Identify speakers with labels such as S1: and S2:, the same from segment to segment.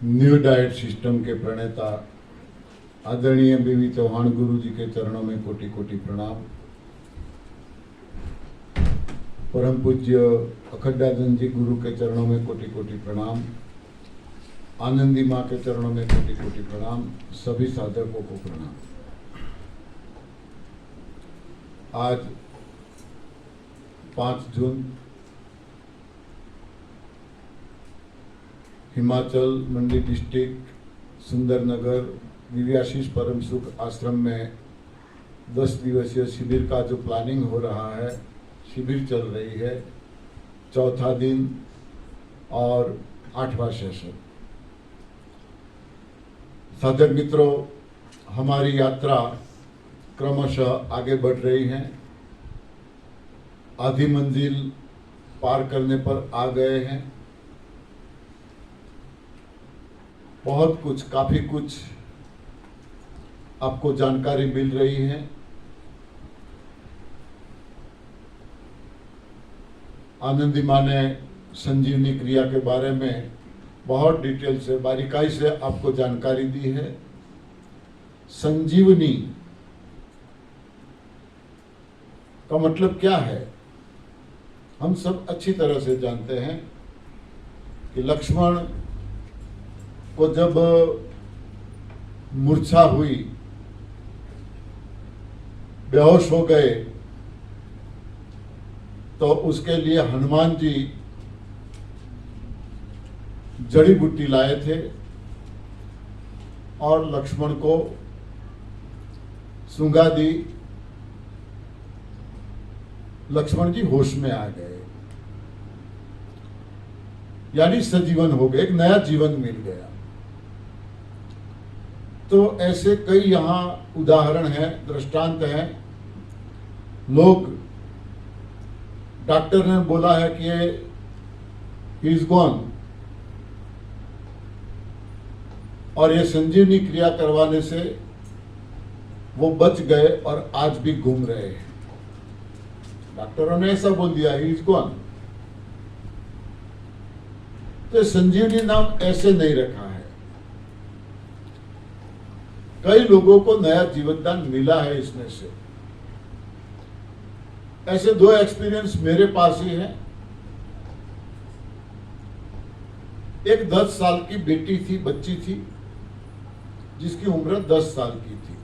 S1: New diet system के प्रणेता आदरणीय बीवी चौहान गुरु जी के चरणों में कोटि कोटि प्रणाम। परम पूज्य अखड्डानंद जी गुरु के चरणों में कोटि कोटि प्रणाम। आनंदी माँ के चरणों में कोटि कोटि प्रणाम। सभी साधकों को प्रणाम। आज 5 जून हिमाचल मंडी डिस्ट्रिक्ट सुंदरनगर दिव्याशीष परम सुख आश्रम में 10 दिवसीय शिविर का जो प्लानिंग हो रहा है, शिविर चल रही है, चौथा दिन और 8वां सेशन। साधक मित्रों, हमारी यात्रा क्रमशः आगे बढ़ रही है। आधी मंजिल पार करने पर आ गए हैं। बहुत कुछ, काफी कुछ आपको जानकारी मिल रही है। आनंदी माँ ने संजीवनी क्रिया के बारे में बहुत डिटेल से, बारीकाई से आपको जानकारी दी है। संजीवनी का मतलब क्या है, हम सब अच्छी तरह से जानते हैं कि लक्ष्मण को जब मूर्छा हुई, बेहोश हो गए, तो उसके लिए हनुमान जी जड़ी बूटी लाए थे और लक्ष्मण को सूंघा दी। लक्ष्मण जी होश में आ गए, यानी सजीवन हो गए, एक नया जीवन मिल गया। तो ऐसे कई यहाँ उदाहरण हैं, दृष्टांत हैं। लोग, डॉक्टर ने बोला है कि ही इज गॉन, और ये संजीवनी क्रिया करवाने से वो बच गए और आज भी घूम रहे हैं। डॉक्टरों ने ऐसा बोल दिया, ही इज गॉन। तो संजीवनी नाम ऐसे नहीं रखा है। कई लोगों को नया जीवनदान मिला है इसमें से। ऐसे 2 एक्सपीरियंस मेरे पास ही है। एक 10 साल की बेटी थी, बच्ची थी, जिसकी उम्र 10 साल की थी।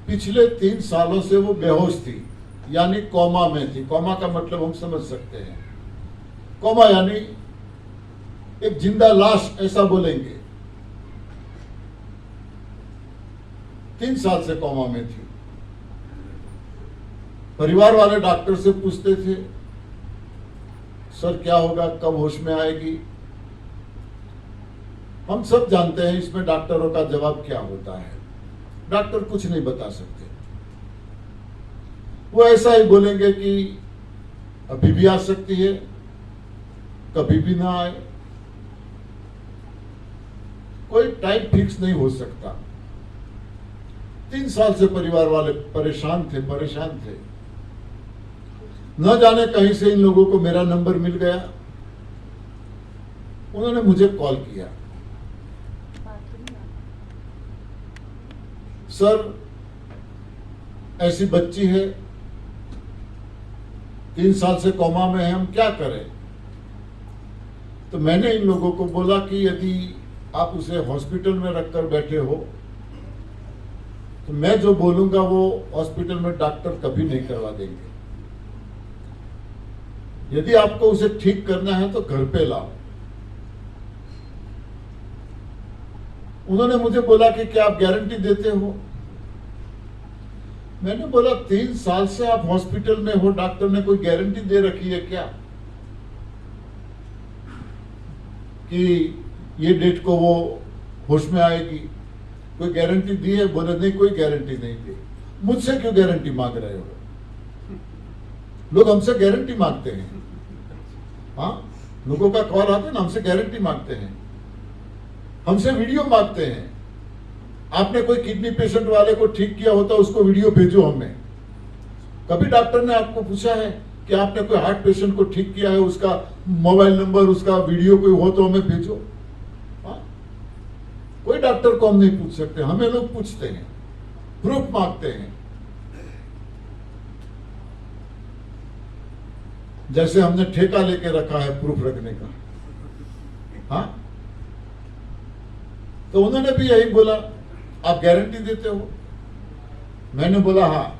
S1: पिछले 3 सालों से वो बेहोश थी, यानी कोमा में थी। कोमा का मतलब हम समझ सकते हैं। कोमा यानी एक जिंदा लाश, ऐसा बोलेंगे। 3 साल से कोमा में थी। परिवार वाले डॉक्टर से पूछते थे, सर क्या होगा, कब होश में आएगी? हम सब जानते हैं इसमें डॉक्टरों का जवाब क्या होता है। डॉक्टर कुछ नहीं बता सकते। वो ऐसा ही बोलेंगे कि अभी भी आ सकती है, कभी भी ना आए। कोई टाइम फिक्स नहीं हो सकता। 3 साल से परिवार वाले परेशान थे। न जाने कहीं से इन लोगों को मेरा नंबर मिल गया। उन्होंने मुझे कॉल किया, सर ऐसी बच्ची है, 3 साल से कोमा में है, हम क्या करें? तो मैंने इन लोगों को बोला कि यदि आप उसे हॉस्पिटल में रखकर बैठे हो तो मैं जो बोलूंगा वो हॉस्पिटल में डॉक्टर कभी नहीं करवा देंगे। यदि आपको उसे ठीक करना है तो घर पे लाओ। उन्होंने मुझे बोला कि क्या आप गारंटी देते हो? मैंने बोला 3 साल से आप हॉस्पिटल में हो, डॉक्टर ने कोई गारंटी दे रखी है क्या कि ये डेट को वो होश में आएगी? कोई गारंटी दी है? बोले नहीं, कोई गारंटी नहीं दी। मुझसे क्यों गारंटी मांग रहे हो? लोग हमसे गारंटी मांगते हैं। हाँ, लोगों का कॉल आता है ना, हमसे गारंटी मांगते हैं, हमसे वीडियो मांगते हैं। आपने कोई किडनी पेशेंट वाले को ठीक किया होता, उसको वीडियो भेजो हमें। कभी डॉक्टर ने आपको पूछा है कि आपने कोई हार्ट पेशेंट को ठीक किया है, उसका मोबाइल नंबर, उसका वीडियो कोई हो तो हमें भेजो? डॉक्टर को हम नहीं पूछ सकते, हमें लोग पूछते हैं, प्रूफ मांगते हैं। जैसे हमने ठेका लेके रखा है प्रूफ रखने का। हाँ, तो उन्होंने भी यही बोला, आप गारंटी देते हो? मैंने बोला हाँ,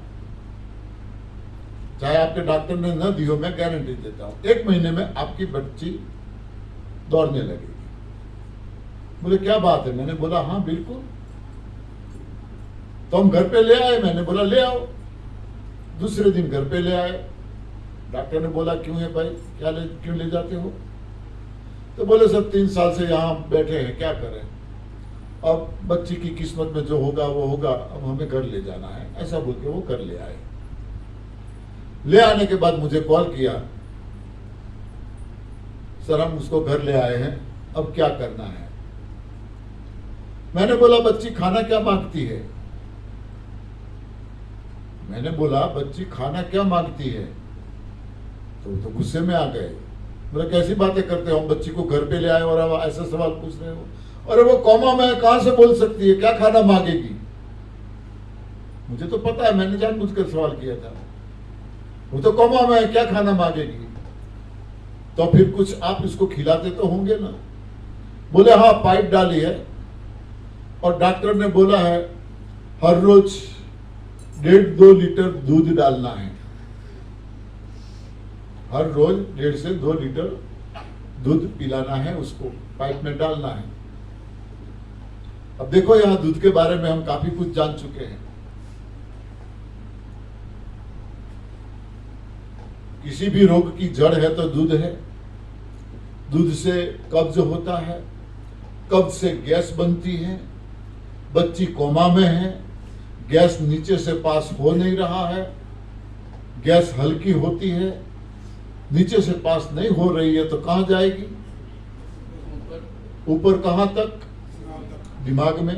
S1: चाहे आपके डॉक्टर ने न दी हो, मैं गारंटी देता हूं 1 महीने में आपकी बच्ची दौड़ने लगेगी। बोले क्या बात है? मैंने बोला हाँ बिल्कुल। तो हम घर पे ले आए, मैंने बोला ले आओ। दूसरे दिन घर पे ले आए, डॉक्टर ने बोला क्यों है भाई, क्यों ले जाते हो? तो बोले सर 3 साल से यहाँ बैठे हैं, क्या करें, अब बच्ची की किस्मत में जो होगा वो होगा, अब हमें घर ले जाना है, ऐसा बोल के वो घर ले आए। ले आने के बाद मुझे कॉल किया, सर हम उसको घर ले आए हैं, अब क्या करना है? मैंने बोला बच्ची खाना क्या मांगती है? मैंने बोला बच्ची खाना क्या मांगती है? तो गुस्से में आ गए। बोले कैसी बातें करते हो, हम बच्ची को घर पे ले आए और अब ऐसा सवाल पूछ रहे हो? अरे वो कौमा में कहां से बोल सकती है, क्या खाना मांगेगी? मुझे तो पता है, मैंने जानबूझकर सवाल किया था। वो तो कौमा में क्या खाना मांगेगी? तो फिर कुछ आप इसको खिलाते तो होंगे ना? बोले हाँ पाइप डाली है और डॉक्टर ने बोला है हर रोज 1.5-2 लीटर दूध डालना है, हर रोज 1.5 से 2 लीटर दूध पिलाना है, उसको पाइप में डालना है। अब देखो यहां दूध के बारे में हम काफी कुछ जान चुके हैं। किसी भी रोग की जड़ है तो दूध है। दूध से कब्ज होता है, कब्ज से गैस बनती है। बच्ची कोमा में है, गैस नीचे से पास हो नहीं रहा है, गैस हल्की होती है, नीचे से पास नहीं हो रही है तो कहां जाएगी? ऊपर कहां तक? दिमाग में।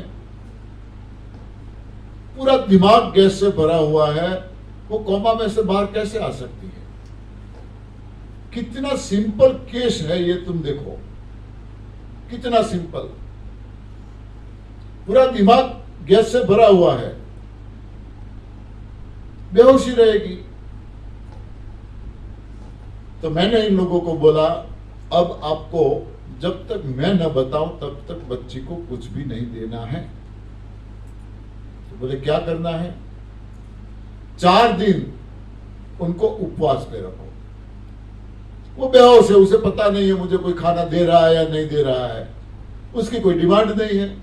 S1: पूरा दिमाग गैस से भरा हुआ है, वो कोमा में से बाहर कैसे आ सकती है? कितना सिंपल केस है ये, तुम देखो कितना सिंपल। पूरा दिमाग गैस से भरा हुआ है, बेहोशी रहेगी। तो मैंने इन लोगों को बोला अब आपको जब तक मैं न बताऊं तब तक बच्ची को कुछ भी नहीं देना है। तो बोले क्या करना है? 4 दिन उनको उपवास पे रखो। वो बेहोश है, उसे पता नहीं है मुझे कोई खाना दे रहा है या नहीं दे रहा है, उसकी कोई डिमांड नहीं है,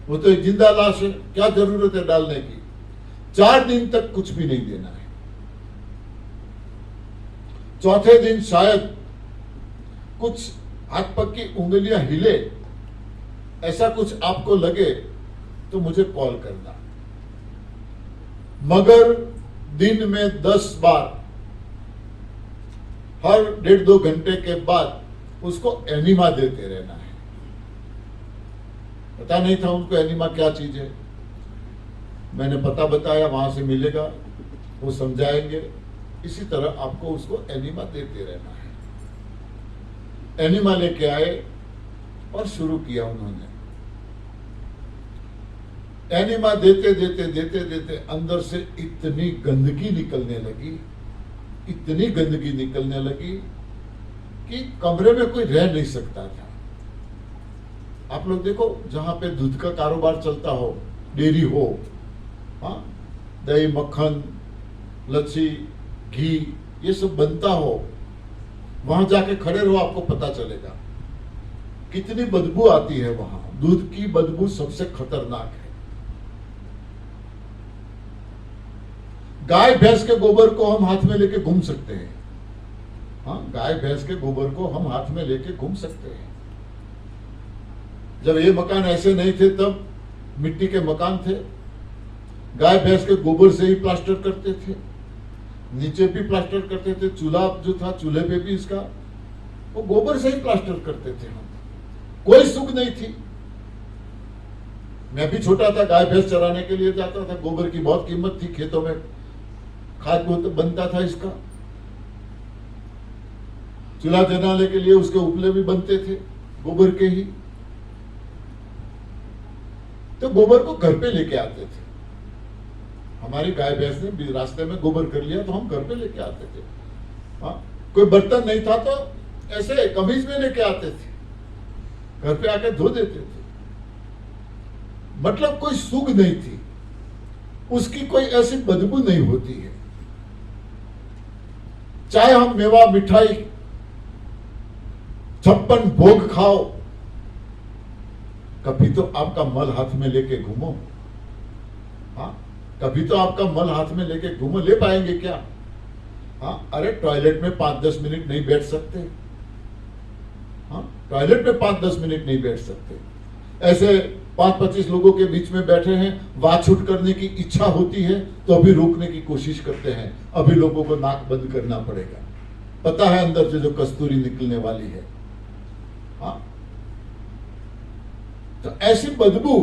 S1: वो तो एक जिंदा लाश है, क्या जरूरत है डालने की? 4 दिन तक कुछ भी नहीं देना है। चौथे दिन शायद कुछ हाथ पग की उंगलियां हिले, ऐसा कुछ आपको लगे तो मुझे कॉल करना। मगर दिन में 10 बार हर 1.5-2 घंटे के बाद उसको एनिमा देते रहना है। पता नहीं था उनको एनिमा क्या चीज है, मैंने पता बताया, वहां से मिलेगा, वो समझाएंगे। इसी तरह आपको उसको एनिमा देते रहना है। एनिमा लेके आए और शुरू किया उन्होंने। एनिमा देते देते देते देते अंदर से इतनी गंदगी निकलने लगी, इतनी गंदगी निकलने लगी कि कमरे में कोई रह नहीं सकता था। आप लोग देखो, जहां पे दूध का कारोबार चलता हो, डेयरी हो, हाँ, दही, मक्खन, लच्छी, घी, ये सब बनता हो, वहां जाके खड़े रहो, आपको पता चलेगा कितनी बदबू आती है। वहां दूध की बदबू सबसे खतरनाक है। गाय भैंस के गोबर को हम हाथ में लेके घूम सकते हैं, हाँ, गाय भैंस के गोबर को हम हाथ में लेके घूम सकते हैं। जब ये मकान ऐसे नहीं थे तब मिट्टी के मकान थे, गाय भैंस के गोबर से ही प्लास्टर करते थे, नीचे भी प्लास्टर करते थे, चूल्हा जो था चूल्हे पे भी इसका वो गोबर से ही प्लास्टर करते थे हम। कोई सुख नहीं थी। मैं भी छोटा था, गाय भैंस चराने के लिए जाता था, गोबर की बहुत कीमत थी, खेतों में खाद बनता था इसका, चूल्हा जलाने के लिए उसके उपले भी बनते थे गोबर के ही। तो गोबर को घर पे लेके आते थे। हमारी गाय भैंस ने भी रास्ते में गोबर कर लिया तो हम घर पे लेके आते थे। हाँ, कोई बर्तन नहीं था तो ऐसे कमीज में लेके आते थे, घर पे आके धो देते थे। मतलब कोई सुग नहीं थी, उसकी कोई ऐसी बदबू नहीं होती है। चाहे हम मेवा मिठाई 56 भोग खाओ, कभी तो आपका मल हाथ में लेके घूमो। हाँ, कभी तो आपका मल हाथ में लेके घूमो, ले पाएंगे क्या? हाँ, अरे टॉयलेट में 5-10 मिनट नहीं बैठ सकते। हाँ, टॉयलेट में 5-10 मिनट नहीं बैठ सकते। ऐसे 5-25 लोगों के बीच में बैठे हैं, वाछूट करने की इच्छा होती है तो अभी रोकने की कोशिश करते हैं। अभी लोगों को नाक बंद करना पड़ेगा, पता है अंदर से जो कस्तूरी निकलने वाली है। हाँ, तो ऐसी बदबू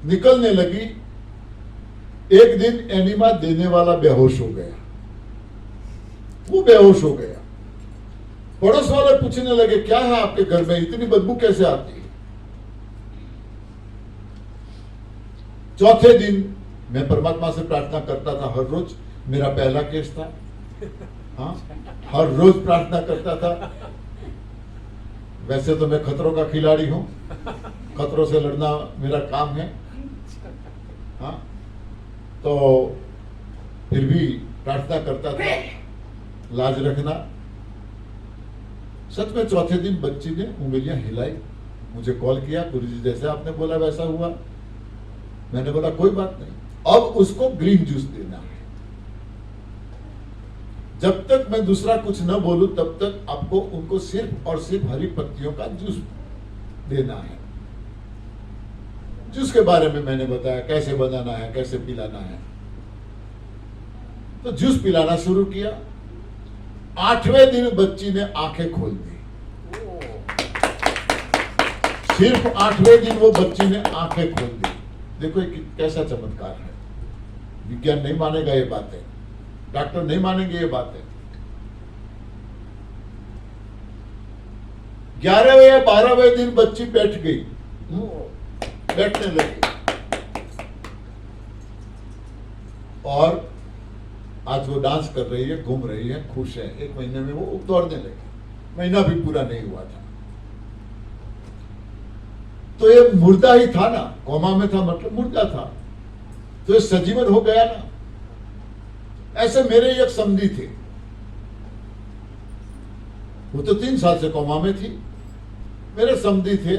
S1: निकलने लगी। एक दिन एनिमा देने वाला बेहोश हो गया, वो बेहोश हो गया। पड़ोस वाले पूछने लगे, क्या है आपके घर में, इतनी बदबू कैसे आती है? चौथे दिन मैं परमात्मा से प्रार्थना करता था हर रोज, मेरा पहला केस था। हाँ, हर रोज प्रार्थना करता था। वैसे तो मैं खतरों का खिलाड़ी हूं, खतरों से लड़ना मेरा काम है। हाँ, तो फिर भी प्रार्थना करता था, लाज रखना। सच में चौथे दिन बच्ची ने उंगलियां हिलाई, मुझे कॉल किया, गुरुजी जैसे आपने बोला वैसा हुआ। मैंने बोला कोई बात नहीं, अब उसको ग्रीन जूस देना है। जब तक मैं दूसरा कुछ न बोलूं तब तक आपको उनको सिर्फ और सिर्फ हरी पत्तियों का जूस देना है। जूस के बारे में मैंने बताया कैसे बनाना है, कैसे पिलाना है। तो जूस पिलाना शुरू किया। 8वें दिन बच्ची ने आंखें खोल दी। सिर्फ 8वें दिन वो बच्ची ने आंखें खोल दी। देखो ये कैसा चमत्कार है। विज्ञान नहीं मानेगा ये बातें, डॉक्टर नहीं मानेंगे ये बातें। 11वें या 12वें दिन बच्ची बैठ गई, बैठने लगी। और आज वो डांस कर रही है, घूम रही है, खुश है। 1 महीने में वो दौड़ने लगी। महीना भी पूरा नहीं हुआ था। तो ये मुर्दा ही था ना, कोमा में था मतलब मुर्दा था, तो ये सजीवन हो गया ना। ऐसे मेरे एक समधी थे, वो तो 3 साल से कोमा में थी। मेरे समधी थे,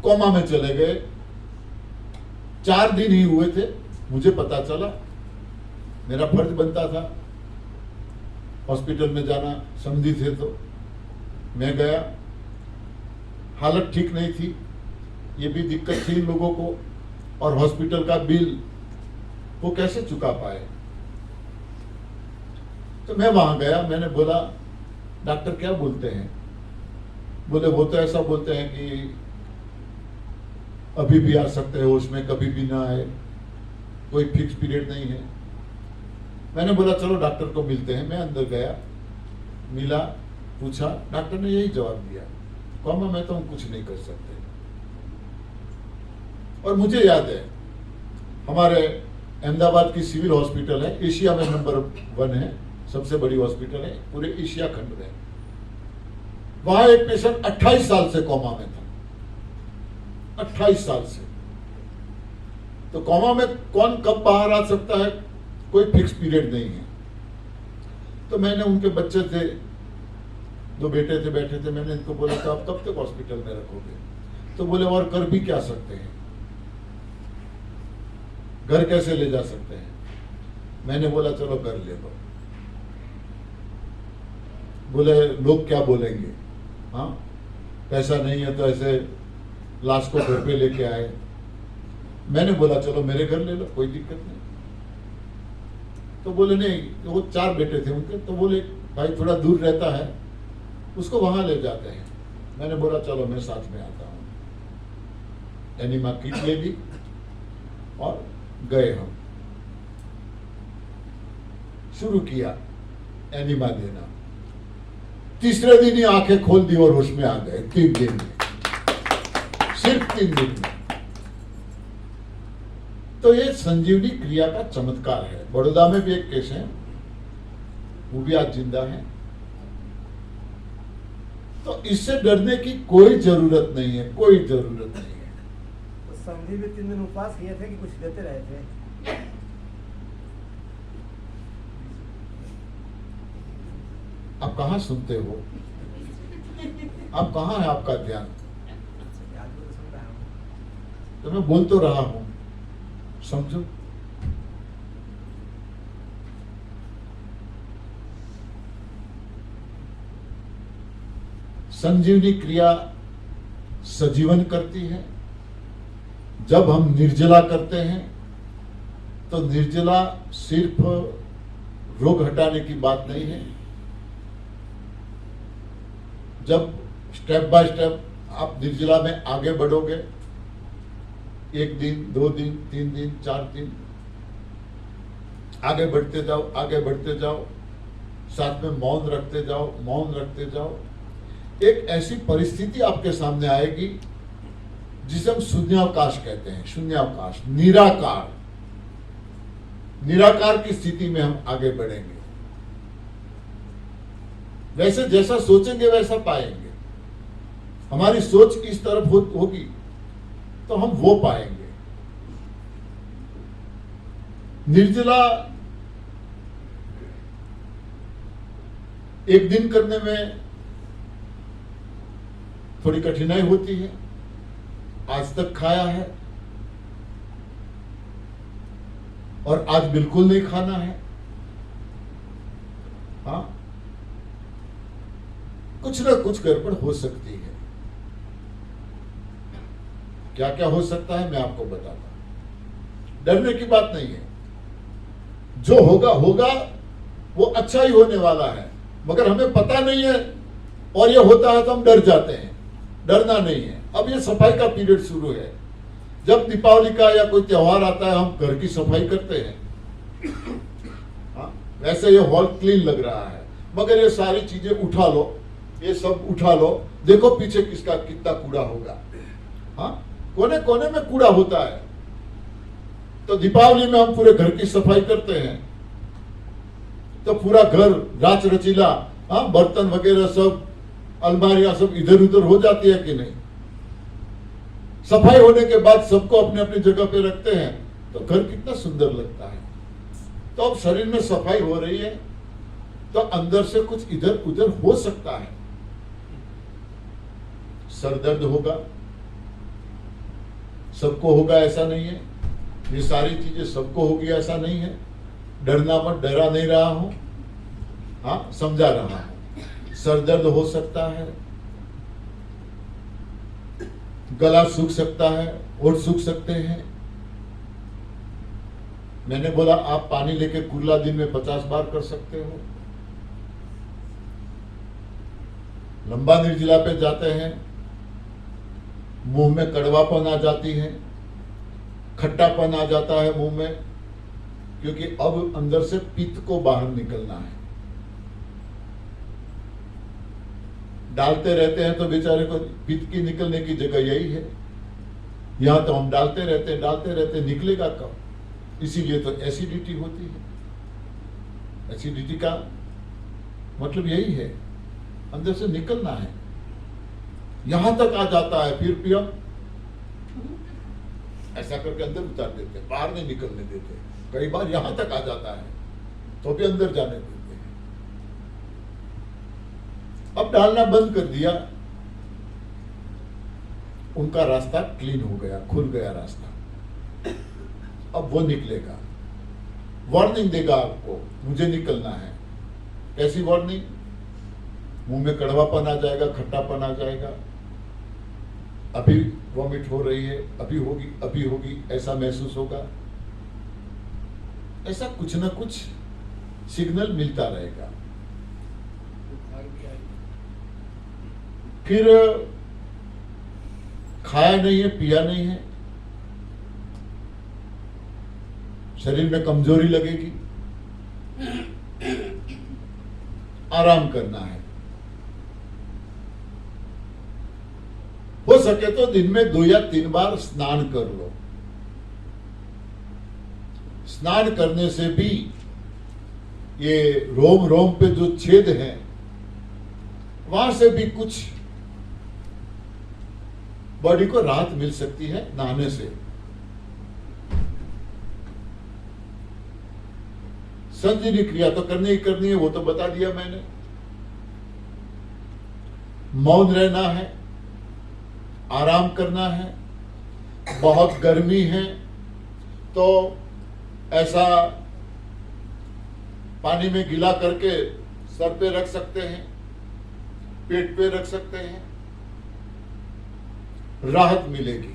S1: कोमा में चले गए। 4 दिन ही हुए थे, मुझे पता चला। मेरा फर्ज बनता था हॉस्पिटल में जाना, समधी थे तो मैं गया। हालत ठीक नहीं थी, ये भी दिक्कत थी इन लोगों को, और हॉस्पिटल का बिल वो कैसे चुका पाए। तो मैं वहां गया, मैंने बोला डॉक्टर क्या बोलते हैं? बोले वो तो ऐसा बोलते हैं कि अभी भी आ सकते हो उसमें, कभी भी ना आए, कोई फिक्स पीरियड नहीं है। मैंने बोला चलो डॉक्टर को मिलते हैं। मैं अंदर गया, मिला, पूछा, डॉक्टर ने यही जवाब दिया, कोमा में तो हम कुछ नहीं कर सकते। और मुझे याद है हमारे अहमदाबाद की सिविल हॉस्पिटल है, एशिया में नंबर 1 है, सबसे बड़ी हॉस्पिटल है पूरे एशिया खंड में। वहां एक पेशेंट 28 साल से कोमा में था, 28 साल से। तो कोमा में कौन कब बाहर आ सकता है, कोई फिक्स पीरियड नहीं है। तो मैंने, उनके बच्चे थे, 2 बेटे थे, बैठे थे। मैंने इनको बोला था आप कब तक हॉस्पिटल में रखोगे? तो बोले और कर भी क्या सकते हैं, घर कैसे ले जा सकते हैं? मैंने बोला चलो घर ले लो। बोले लोग क्या बोलेंगे, हाँ पैसा नहीं है तो ऐसे लाश को घर पे लेके आए। मैंने बोला चलो मेरे घर ले लो, कोई दिक्कत नहीं। तो बोले नहीं, वो 4 बेटे थे उनके, तो बोले भाई थोड़ा दूर रहता है, उसको वहां ले जाते हैं। मैंने बोला चलो मैं साथ में आता हूं। एनिमा किट ले ली और गए हम। शुरू किया एनिमा देना। तीसरे दिन ही आंखें खोल दी और होश में आ गए। 3 दिन में सिर्फ 3 दिन में। तो ये संजीवनी क्रिया का चमत्कार है। बड़ौदा में भी एक केस है, वो भी आज जिंदा है। तो इससे डरने की कोई जरूरत नहीं है, कोई जरूरत नहीं है।
S2: तो समधी भी 3 दिन उपवास किए थे कि कुछ देते रहे थे?
S1: आप कहाँ सुनते हो? आप कहाँ है आपका ध्यान?
S2: आज भी तो सुन रहा हूँ।
S1: तो मैं बोल तो रहा हूं, समझो। संजीवनी क्रिया सजीवन करती है। जब हम निर्जला करते हैं तो निर्जला सिर्फ रोग हटाने की बात नहीं है। जब स्टेप बाय स्टेप आप निर्जला में आगे बढ़ोगे, 1 दिन, 2 दिन, 3 दिन, 4 दिन, आगे बढ़ते जाओ, आगे बढ़ते जाओ, साथ में मौन रखते जाओ, मौन रखते जाओ, एक ऐसी परिस्थिति आपके सामने आएगी जिसे हम शून्यावकाश कहते हैं। शून्यावकाश, निराकार, निराकार की स्थिति में हम आगे बढ़ेंगे। वैसे जैसा सोचेंगे वैसा पाएंगे। हमारी सोच इस तरफ होगी तो हम वो पाएंगे। निर्जला 1 दिन करने में थोड़ी कठिनाई होती है। आज तक खाया है और आज बिल्कुल नहीं खाना है। हाँ, कुछ ना कुछ गड़बड़ हो सकती है। क्या क्या हो सकता है मैं आपको बताता हूं। डरने की बात नहीं है। जो होगा होगा, वो अच्छा ही होने वाला है, मगर हमें पता नहीं है और ये होता है तो हम डर जाते हैं। डरना नहीं है। अब ये सफाई का पीरियड शुरू है। जब दीपावली का या कोई त्योहार आता है, हम घर की सफाई करते हैं। हाँ, वैसे ये हॉल क्लीन लग रहा है, मगर ये सारी चीजें उठा लो, ये सब उठा लो, देखो पीछे किसका कितना कूड़ा होगा। हाँ, कोने कोने में कूड़ा होता है। तो दीपावली में हम पूरे घर की सफाई करते हैं तो पूरा घर राच रचीला, हाँ, बर्तन वगैरह सब, अलमारियां सब इधर उधर हो जाती है कि नहीं। सफाई होने के बाद सबको अपने अपनी जगह पे रखते हैं तो घर कितना सुंदर लगता है। तो अब शरीर में सफाई हो रही है तो अंदर से कुछ इधर उधर हो सकता है। सर दर्द होगा, सबको होगा ऐसा नहीं है। ये सारी चीजें सबको होगी ऐसा नहीं है। डरना मत, डरा नहीं रहा हूं, हाँ, समझा रहा हूं। सर दर्द हो सकता है, गला सूख सकता है, होंठ सूख सकते हैं। मैंने बोला आप पानी लेके कुल्ला दिन में 50 बार कर सकते हो। लंबा निर्जला पे जाते हैं, मुंह में कड़वापन आ जाती है, खट्टापन आ जाता है मुंह में, क्योंकि अब अंदर से पित्त को बाहर निकलना है। डालते रहते हैं तो बेचारे को पित्त की निकलने की जगह यही है। यहां तो हम डालते रहते, निकलेगा कब? इसीलिए तो एसिडिटी होती है। एसिडिटी का मतलब यही है, अंदर से निकलना है। यहां तक आ जाता है, फिर भी हम ऐसा करके अंदर उतार देते हैं, बाहर नहीं निकलने देते। कई बार यहां तक आ जाता है तो भी अंदर जाने देते हैं। अब डालना बंद कर दिया, उनका रास्ता क्लीन हो गया, खुल गया रास्ता। अब वो निकलेगा, वार्निंग देगा आपको, मुझे निकलना है। कैसी वार्निंग? मुंह में कड़वापन आ जाएगा, खट्टापन आ जाएगा, अभी वॉमिट हो रही है, अभी होगी, ऐसा महसूस होगा। ऐसा कुछ ना कुछ सिग्नल मिलता रहेगा। फिर खाया नहीं है, पिया नहीं है, शरीर में कमजोरी लगेगी, आराम करना है। हो सके तो दिन में 2 या 3 बार स्नान कर लो। स्नान करने से भी ये रोम रोम पे जो छेद है वहां से भी कुछ बॉडी को राहत मिल सकती है नहाने से। संजीवनी क्रिया तो करनी ही करनी है, वो तो बता दिया मैंने। मौन रहना है, आराम करना है। बहुत गर्मी है तो ऐसा पानी में गीला करके सर पे रख सकते हैं, पेट पे रख सकते हैं, राहत मिलेगी।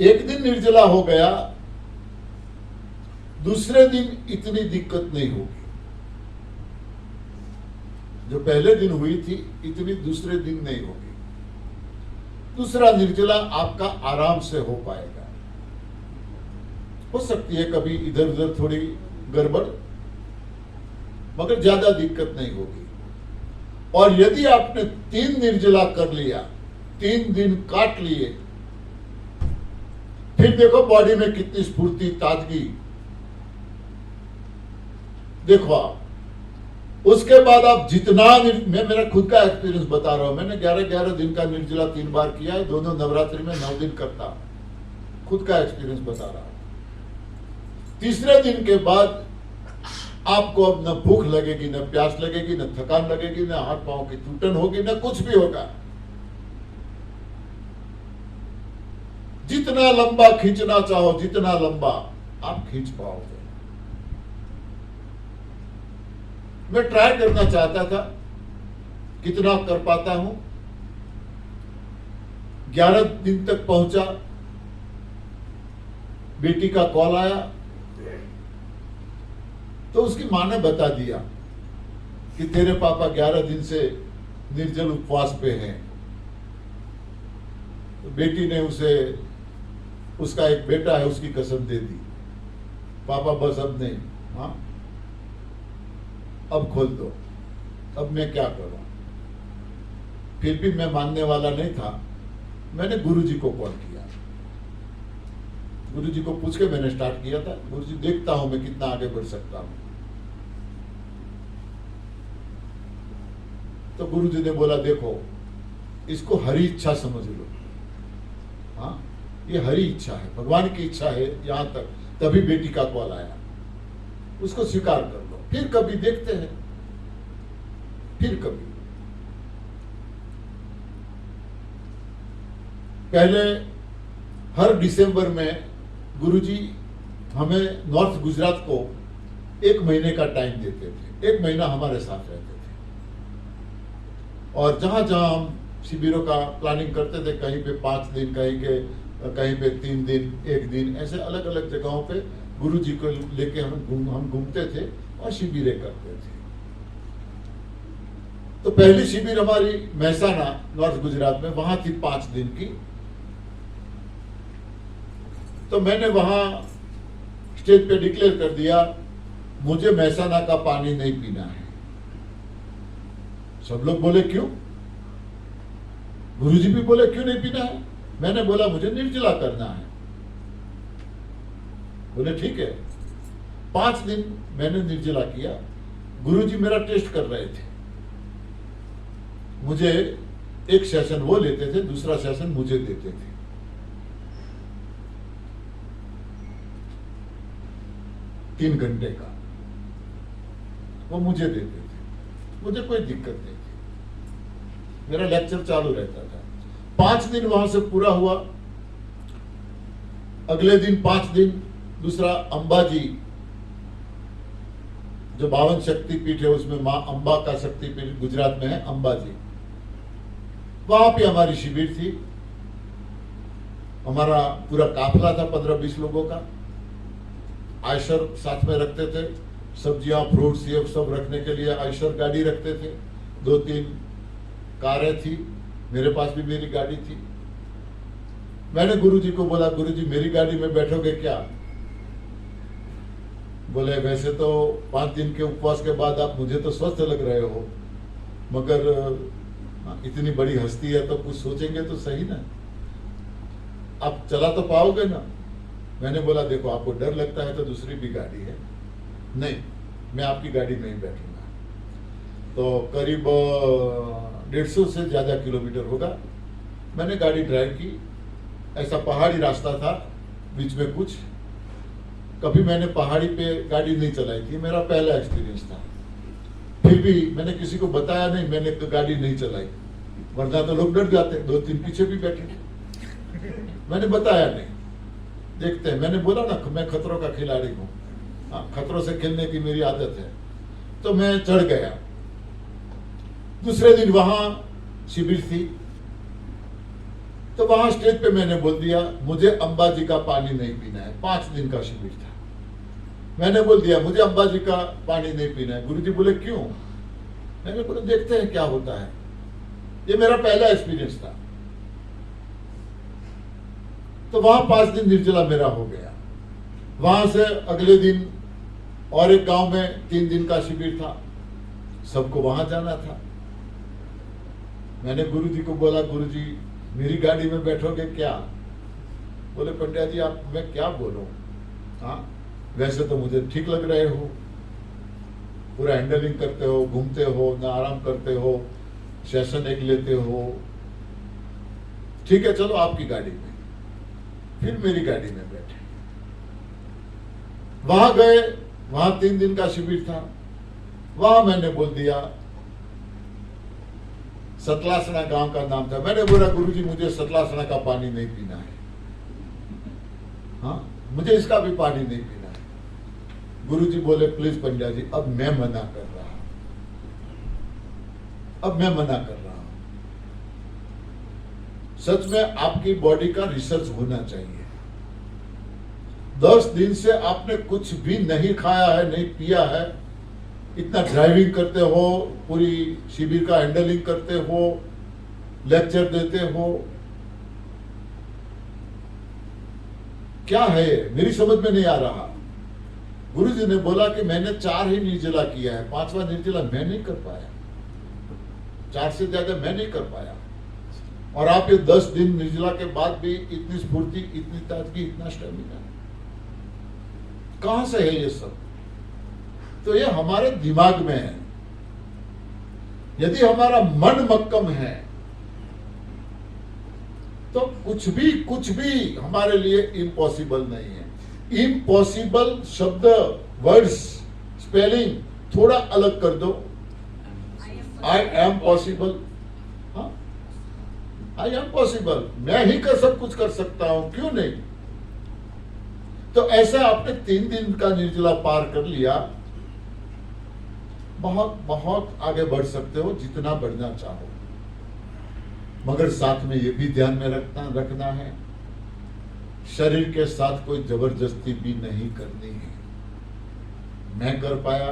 S1: एक दिन निर्जला हो गया, दूसरे दिन इतनी दिक्कत नहीं होगी। जो पहले दिन हुई थी इतनी दूसरे दिन नहीं होगी। दूसरा निर्जला आपका आराम से हो पाएगा। हो सकती है कभी इधर उधर थोड़ी गड़बड़, मगर ज्यादा दिक्कत नहीं होगी। और यदि आपने 3 निर्जला कर लिया, 3 दिन काट लिए, फिर देखो बॉडी में कितनी स्फूर्ति, ताजगी देखो आप। उसके बाद आप जितना, मैं मेरा खुद का एक्सपीरियंस बता रहा हूं, मैंने 11-11 दिन का निर्जला 3 बार किया है, दोनों नवरात्रि में 9 दिन करता। खुद का एक्सपीरियंस बता रहा हूं। तीसरे दिन के बाद आपको अब न भूख लगेगी, न प्यास लगेगी, न थकान लगेगी, न हाथ पांव की टूटन होगी, न कुछ भी होगा। जितना लंबा खींचना चाहो, जितना लंबा आप खींच पाओगे। मैं ट्राई करना चाहता था, कितना कर पाता हूं। 11 दिन तक पहुंचा, बेटी का कॉल आया तो उसकी मां ने बता दिया कि तेरे पापा 11 दिन से निर्जल उपवास पे हैं। तो बेटी ने उसे, उसका एक बेटा है, उसकी कसम दे दी, पापा बस अब नहीं, हाँ अब खोल दो, अब मैं क्या करूं। फिर भी मैं मानने वाला नहीं था। मैंने गुरुजी को कॉल किया, गुरुजी को पूछ के मैंने स्टार्ट किया था। गुरुजी देखता हूं मैं कितना आगे बढ़ सकता हूं। तो गुरुजी ने बोला देखो, इसको हरी इच्छा समझ लो। हाँ, ये हरी इच्छा है, भगवान की इच्छा है यहां तक। तभी बेटी का कॉल आया, उसको स्वीकार कर लो, फिर कभी देखते हैं, फिर कभी। पहले हर दिसंबर में गुरुजी हमें नॉर्थ गुजरात को 1 महीने का टाइम देते थे। 1 महीना हमारे साथ रहते थे और जहां जहां हम शिविरों का प्लानिंग करते थे, कहीं पे 5 दिन, कहीं पे 3 दिन, 1 दिन, ऐसे अलग अलग जगहों पे गुरुजी को लेके हम घूमते थे और शिविरें करते थे। तो पहली शिविर हमारी महसाना, नॉर्थ गुजरात में, वहां थी 5 दिन की। तो मैंने वहां स्टेज पे डिक्लेयर कर दिया, मुझे महसाना का पानी नहीं पीना है। सब लोग बोले क्यों? गुरुजी भी बोले क्यों नहीं पीना है? मैंने बोला मुझे निर्जला करना है। बोले ठीक है। 5 दिन मैंने निर्जला किया। गुरुजी मेरा टेस्ट कर रहे थे। मुझे एक सेशन वो लेते थे, दूसरा सेशन मुझे देते थे। तीन घंटे का वो मुझे देते थे। मुझे कोई दिक्कत नहीं थी, मेरा लेक्चर चालू रहता था। 5 दिन वहां से पूरा हुआ। अगले दिन 5 दिन दूसरा अंबाजी, जो 52 शक्तिपीठ है उसमें मां अंबा का शक्तिपीठ गुजरात में है, अंबाजी। वहां पे हमारी शिविर थी। हमारा पूरा काफिला था 15-20 लोगों का। आयशर साथ में रखते थे, सब्जियां, फ्रूट्स ये सब रखने के लिए आयशर गाड़ी रखते थे। 2-3 कारें थी, मेरे पास भी मेरी गाड़ी थी। मैंने गुरुजी को बोला, गुरुजी मेरी गाड़ी में बैठोगे क्या? बोले वैसे तो 5 दिन के उपवास के बाद आप मुझे तो स्वस्थ लग रहे हो, मगर हाँ, इतनी बड़ी हस्ती है तो कुछ सोचेंगे तो सही ना। आप चला तो पाओगे ना। मैंने बोला देखो आपको डर लगता है तो दूसरी भी गाड़ी है, नहीं मैं आपकी गाड़ी में ही बैठूंगा। तो करीब 150 से ज्यादा किलोमीटर होगा। मैंने गाड़ी ड्राइव की। ऐसा पहाड़ी रास्ता था, बीच में कुछ, कभी मैंने पहाड़ी पे गाड़ी नहीं चलाई थी, मेरा पहला एक्सपीरियंस था। फिर भी मैंने किसी को बताया नहीं मैंने गाड़ी नहीं चलाई, वरना तो लोग डर जाते, 2-3 पीछे भी बैठे थे। मैंने बताया नहीं, देखते हैं। मैंने बोला ना मैं खतरों का खिलाड़ी हूँ, हाँ, खतरों से खेलने की मेरी आदत है। तो मैं चढ़ गया। दूसरे दिन वहां शिविर थी, तो वहां स्टेज पे मैंने बोल दिया मुझे अंबाजी का पानी नहीं पीना है। 5 दिन का शिविर था। मैंने बोल दिया मुझे अंबाजी का पानी नहीं पीना है। गुरुजी बोले क्यों? मैंने बोला देखते हैं क्या होता है। ये मेरा पहला एक्सपीरियंस था। तो वहां 5 दिन निर्जला मेरा हो गया। वहां से अगले दिन और एक गांव में 3 दिन का शिविर था, सबको वहां जाना था। मैंने गुरुजी को बोला गुरुजी मेरी गाड़ी में बैठोगे क्या? बोले पंड्या जी आप मैं क्या बोलूं, हाँ वैसे तो मुझे ठीक लग रहे हो, पूरा हैंडलिंग करते हो, घूमते हो ना, आराम करते हो, सेशन एक लेते हो, ठीक है चलो आपकी गाड़ी में। फिर मेरी गाड़ी में बैठे, वहां गए। वहां 3 दिन का शिविर था। वहां मैंने बोल दिया, सतलासना गांव का नाम था। मैंने बोला गुरुजी मुझे सतलासना का पानी नहीं पीना है, हाँ मुझे इसका भी पानी नहीं पीना है। गुरुजी बोले प्लीज पंड्या जी अब मैं मना कर रहा हूं, अब मैं मना कर रहा हूं। सच में आपकी बॉडी का रिसर्च होना चाहिए। 10 दिन से आपने कुछ भी नहीं खाया है, नहीं पिया है, इतना ड्राइविंग करते हो, पूरी शिविर का हैंडलिंग करते हो, लेक्चर देते हो, क्या है मेरी समझ में नहीं आ रहा। गुरुजी ने बोला कि मैंने 4 ही निर्जला किया है, 5वां निर्जला मैं नहीं कर पाया, 4 से ज्यादा मैं नहीं कर पाया। और आप ये 10 दिन निर्जला के बाद भी इतनी स्फूर्ति, इतनी ताजगी, इतना स्टेमिना कहां से है ये सब? तो ये हमारे दिमाग में है। यदि हमारा मन मक्कम है तो कुछ भी हमारे लिए इम्पॉसिबल नहीं है। इम्पॉसिबल शब्द, वर्ड्स, स्पेलिंग थोड़ा अलग कर दो। आई एम पॉसिबल, हाँ आई एम पॉसिबल, मैं ही सब कुछ कर सकता हूं, क्यों नहीं? तो ऐसा आपने 3 दिन का निर्जला पार कर लिया, बहुत आगे बढ़ सकते हो जितना बढ़ना चाहो। मगर साथ में ये भी ध्यान में रखना है, शरीर के साथ कोई जबरदस्ती भी नहीं करनी है। मैं कर पाया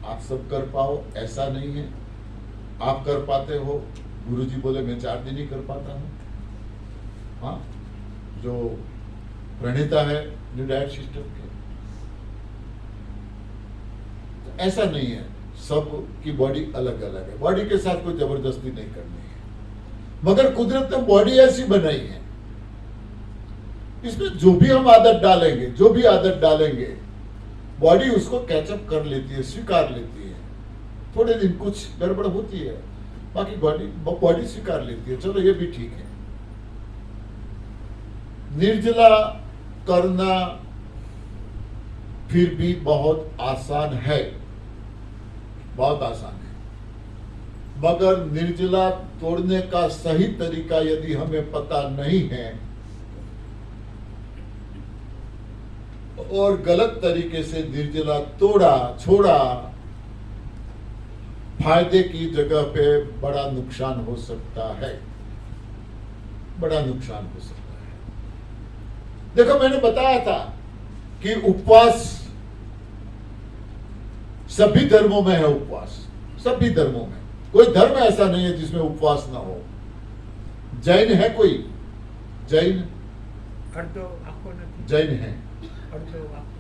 S1: आप सब कर पाओ ऐसा नहीं है। आप कर पाते हो, गुरुजी बोले मैं 4 दिन ही कर पाता हूं, हाँ जो प्रणेता है न्यू डाइट सिस्टम के, तो ऐसा नहीं है। सब की बॉडी अलग अलग है, बॉडी के साथ कोई जबरदस्ती नहीं करनी है। मगर कुदरत ने बॉडी ऐसी बनाई है, इसमें जो भी हम आदत डालेंगे, बॉडी उसको कैचअप कर लेती है, स्वीकार लेती है। थोड़े दिन कुछ गड़बड़ होती है, बाकी बॉडी स्वीकार लेती है, चलो ये भी ठीक है। निर्जला करना फिर भी बहुत आसान है, बहुत आसान है। मगर निर्जला तोड़ने का सही तरीका यदि हमें पता नहीं है और गलत तरीके से निर्जला छोड़ा, फायदे की जगह पे बड़ा नुकसान हो सकता है, बड़ा नुकसान हो सकता है। देखो मैंने बताया था कि उपवास सभी धर्मों में है, उपवास सभी धर्मों में, कोई धर्म ऐसा नहीं है जिसमें उपवास ना हो। जैन है कोई? जैन जैन है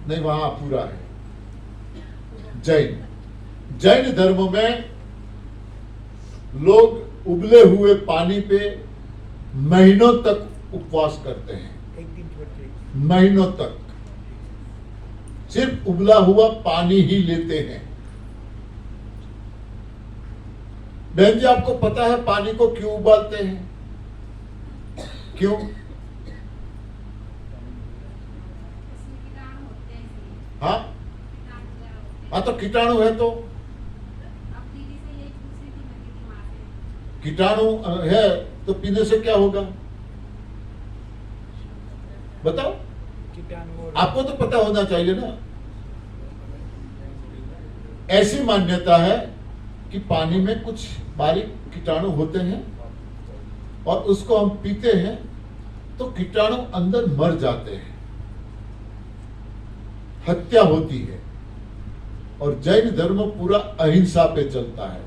S1: नहीं, वहां पूरा है। जैन धर्म में लोग उबले हुए पानी पे महीनों तक उपवास करते हैं,
S2: एक दिन छोड़ के
S1: महीनों तक सिर्फ उबला हुआ पानी ही लेते हैं। बहन जी, आपको पता है पानी को क्यों उबालते हैं? क्यों? हाँ हाँ, तो कीटाणु है तो कीटाणु है तो पीने से क्या होगा बताओ?
S2: कीटाणु और
S1: आपको तो पता होना चाहिए ना। ऐसी मान्यता है कि पानी में कुछ बारीक कीटाणु होते हैं और उसको हम पीते हैं तो कीटाणु अंदर मर जाते हैं, हत्या होती है। और जैन धर्म पूरा अहिंसा पे चलता है,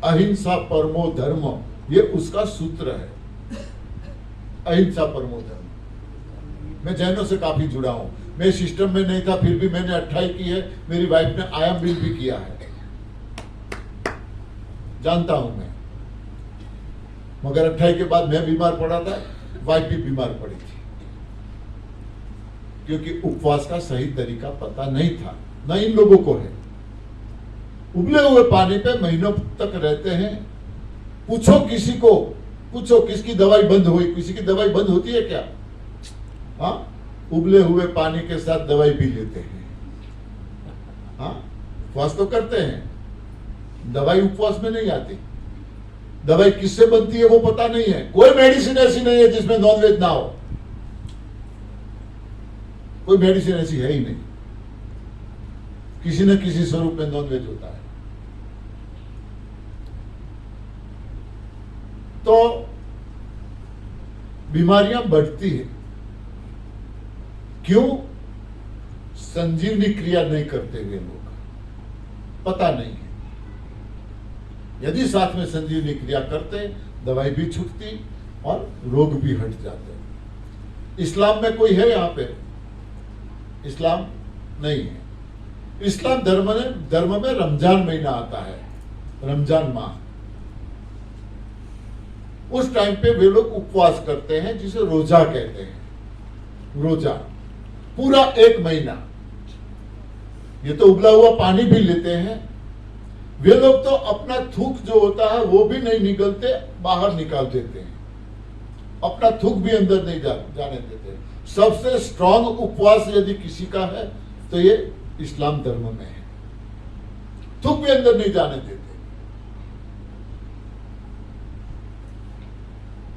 S1: अहिंसा परमो धर्म, ये उसका सूत्र है, अहिंसा परमो धर्म। मैं जैनों से काफी जुड़ा हूं, मैं सिस्टम में नहीं था फिर भी मैंने 28 की है, मेरी वाइफ ने आयाम बिल भी किया है, जानता हूं मैं। मगर 28 के बाद मैं बीमार पड़ा था, वाइफ भी बीमार पड़ी थी, क्योंकि उपवास का सही तरीका पता नहीं था, न इन लोगों को है। उबले हुए पानी पे महीनों तक रहते हैं। पूछो किसी को, पूछो किसकी दवाई बंद हुई, किसी की दवाई बंद होती है क्या? हाँ, उबले हुए पानी के साथ दवाई भी लेते हैं। हाँ, उपवास तो करते हैं, दवाई उपवास में नहीं आती। दवाई किससे बनती है वो पता नहीं है। कोई मेडिसिन ऐसी नहीं है जिसमें नॉनवेज ना हो, कोई मेडिसिन ऐसी है ही नहीं, किसी न किसी स्वरूप में नॉनवेज होता है। तो बीमारियां बढ़ती है, क्यों? संजीवनी क्रिया नहीं करते हुए लोग, पता नहीं है। यदि साथ में संजीवनी क्रिया करते, दवाई भी छूटती और रोग भी हट जाते। इस्लाम में कोई है यहाँ पे? इस्लाम नहीं है। इस्लाम धर्म में रमजान महीना आता है, रमजान माह, उस टाइम पे वे लोग उपवास करते हैं, जिसे रोजा कहते हैं। रोजा पूरा 1 महीना। ये तो उबला हुआ पानी भी लेते हैं। वे लोग तो अपना थूक जो होता है वो भी नहीं निकलते, बाहर निकाल देते हैं, अपना थूक भी अंदर नहीं जाने देते। सबसे स्ट्रांग उपवास यदि किसी का है तो ये इस्लाम धर्म में है, थूक भी अंदर नहीं जाने देते।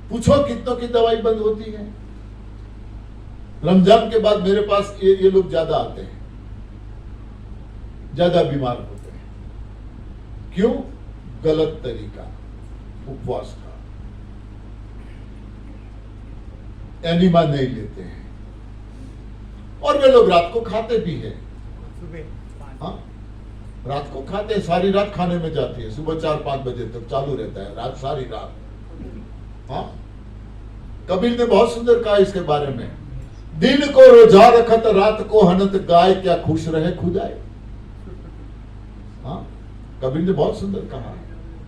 S1: पूछो कितनों की दवाई बंद होती है। रमजान के बाद मेरे पास ये लोग ज्यादा आते हैं, ज्यादा बीमार होते हैं। क्यों? गलत तरीका उपवास का, एनिमा नहीं लेते हैं। और वे लोग रात को खाते भी हैं।
S2: सुबह
S1: हाँ, रात को खाते हैं, सारी रात खाने में जाती है, सुबह 4-5 बजे तक चालू रहता है, रात सारी रात। हाँ, कबीर ने बहुत सुंदर कहा इसके बारे में, दिन को रोजा रखत रात को हनत गाय, क्या खुश रहे खुदाए। हाँ, कबीर ने बहुत सुंदर कहा,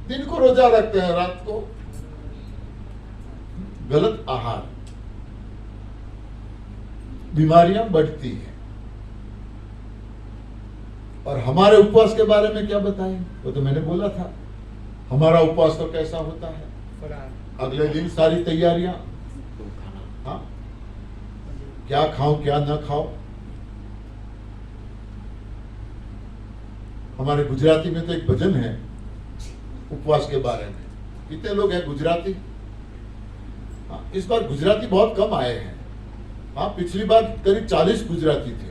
S1: दिन को रोजा रखते हैं, रात को गलत आहार, बीमारियां बढ़ती हैं। और हमारे उपवास के बारे में क्या बताएं? वो तो मैंने बोला था, हमारा उपवास तो कैसा होता है, अगले दिन सारी तैयारियां, हाँ, क्या खाऊं क्या ना खाऊं। हमारे गुजराती में तो एक भजन है उपवास के बारे में। कितने लोग हैं गुजराती? हाँ, इस बार गुजराती बहुत कम आए हैं। हाँ, पिछली बार करीब 40 गुजराती थे,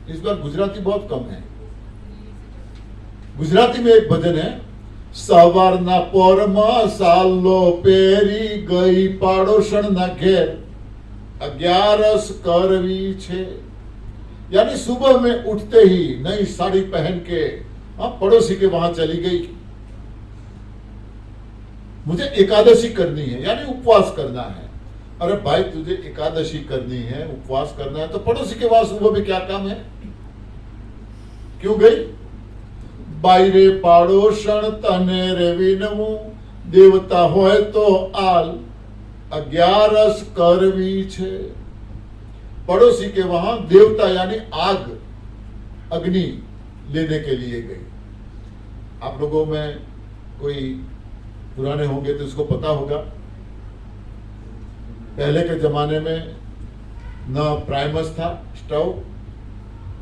S1: इस बार गुजराती बहुत कम है। गुजराती में एक भजन है, सवारना पोरमा सालो पेरी गई पाड़ोशन ना घेर 11 करवी छे। यानी सुबह में उठते ही नई साड़ी पहन के पड़ोसी के वहां चली गई, मुझे एकादशी करनी है, यानी उपवास करना है। अरे भाई, तुझे एकादशी करनी है, उपवास करना है, तो पड़ोसी के वहां सुबह में क्या काम है? क्यों गई? बायरे पाड़ोशन तने रे विनवू देवता होय तो आल 11 करवी छे। पड़ोसी के वहां देवता यानी आग, अग्नि लेने के लिए गई। आप लोगों में कोई पुराने होंगे तो इसको पता होगा, पहले के जमाने में न प्राइमस था स्टोव,